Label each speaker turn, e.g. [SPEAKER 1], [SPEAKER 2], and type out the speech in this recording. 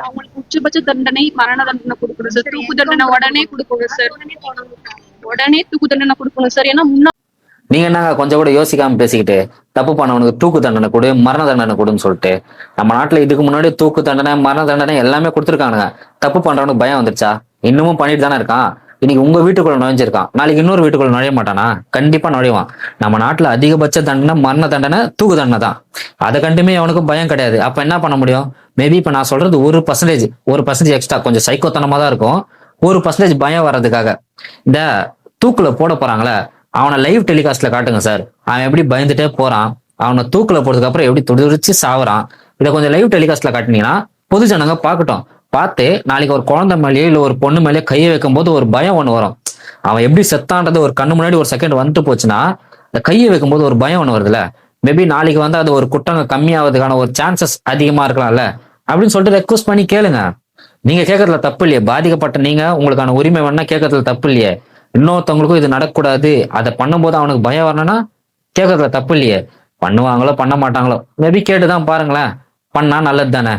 [SPEAKER 1] அவங்களுக்கு உச்சபட்ச தண்டனை மரண தண்டனை கொடுக்கணும் சார். தூக்கு தண்டனை உடனே கொடுக்கணும் சார். உடனே தூக்கு தண்டனை கொடுக்கணும் சார். ஏன்னா
[SPEAKER 2] நீங்க என்னங்க கொஞ்சம் கூட யோசிக்காம பேசிக்கிட்டு தப்பு பண்ணவனுக்கு தூக்கு தண்டனை கொடு, மரண தண்டனை கொடுன்னு சொல்லிட்டு. நம்ம நாட்டுல இதுக்கு முன்னாடி தூக்கு தண்டனை, மரண தண்டனை எல்லாமே கொடுத்துருக்கானுங்க. தப்பு பண்றவனுக்கு பயம் வந்துருச்சா? இன்னமும் பண்ணிட்டு தானே இருக்கான். இன்னைக்கு உங்க வீட்டுக்குள்ள நுழைஞ்சிருக்கான், நாளைக்கு இன்னொரு வீட்டுக்குள்ள நுழைய மாட்டானா? கண்டிப்பா நுழைவான். நம்ம நாட்டுல அதிகபட்ச தண்டனை மரண தண்டனை, தூக்கு தண்டனை தான். அதை கண்டுமே அவனுக்கு பயம் கிடையாது. அப்ப என்ன பண்ண முடியும்? மேபி இப்ப நான் சொல்றது 1% எக்ஸ்ட்ரா கொஞ்சம் சைக்கோத்தனமா தான் இருக்கும். 1% பயம் வர்றதுக்காக இந்த தூக்குல போட போறாங்களே, அவனை லைவ் டெலிகாஸ்ட்ல காட்டுங்க சார். அவன் எப்படி பயந்துட்டே போறான், அவனை தூக்குல போறதுக்கு அப்புறம் எப்படி துடிச்சு சாவறான். இதை கொஞ்சம் லைவ் டெலிகாஸ்ட்ல காட்டினீங்கன்னா பொது ஜனங்க பார்க்கட்டும். பார்த்து நாளைக்கு ஒரு குழந்தை மேலேயோ இல்ல ஒரு பொண்ணு மேலேயோ கையை வைக்கும் போது ஒரு பயம் ஒண்ணு வரும். அவன் எப்படி செத்தான்றது ஒரு கண்ணு முன்னாடி ஒரு செகண்ட் வந்துட்டு போச்சுன்னா இந்த கையை வைக்கும் போது ஒரு பயம் ஒண்ணு வருதுல்ல. மேபி நாளைக்கு வந்து அது ஒரு குற்றங்க கம்மியாவதுக்கான ஒரு சான்சஸ் அதிகமா இருக்கலாம்ல அப்படின்னு சொல்லிட்டு ரெக்வஸ்ட் பண்ணி கேளுங்க. நீங்க கேட்கறதுல தப்பு இல்லையே. பாதிக்கப்பட்ட நீங்க உங்களுக்கான உரிமை வேணா கேட்கறதுல தப்பு இல்லையே. இன்னொருத்தவங்களுக்கும் இது நடக்கக்கூடாது, அதை பண்ணும்போது அவனுக்கு பயம் வரணும்னா கேட்கறதுல தப்பு இல்லையே. பண்ணுவாங்களோ பண்ண மாட்டாங்களோ, மேபி கேட்டுதான் பாருங்களேன். பண்ணா நல்லது தானே.